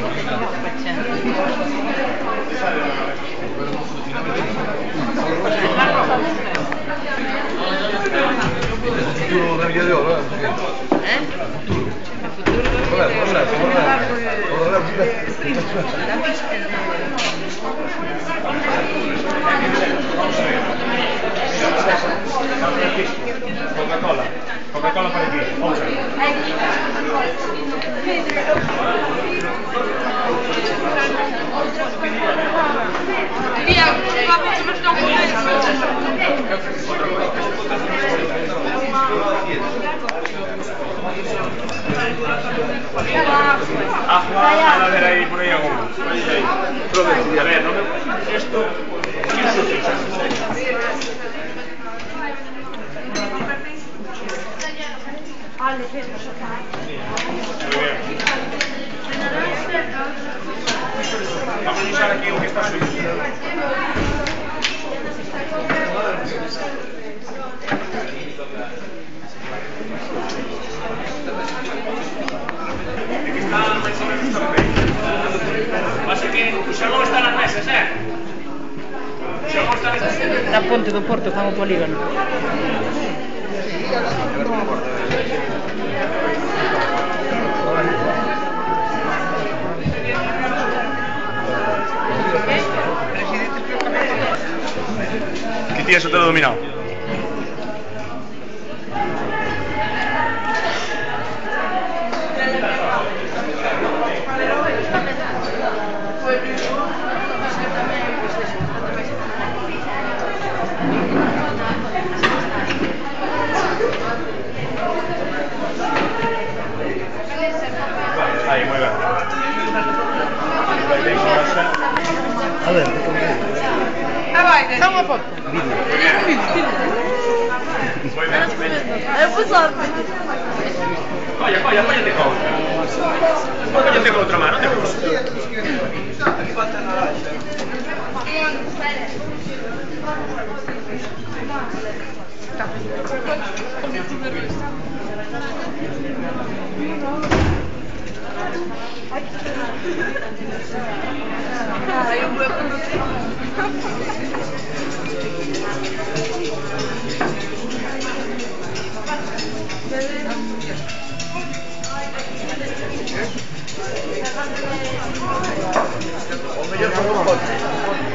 Il futuro navigatore, no? Coca-Cola. Coca-Cola para ti. Via, faccio per non A ver ahí, por ahí alguno. A ver, esto... ¿Quién es el Muy bien. Vamos a usar aquí un que está suyo. Aquí está más o menos también. Pasa que o xogou está nas mesas, O xogou está nas mesas. Na ponte do Porto, está no polígono. Que tienes todo dominado. Ahí, muy bien. A ver, Só uma foto. Muy bien. Eu fui só. Colla, apóyate con outra. Apóyate con outra mano, te gusta. Aquí falta naranja. Hay un huevo. O mellor con un coche.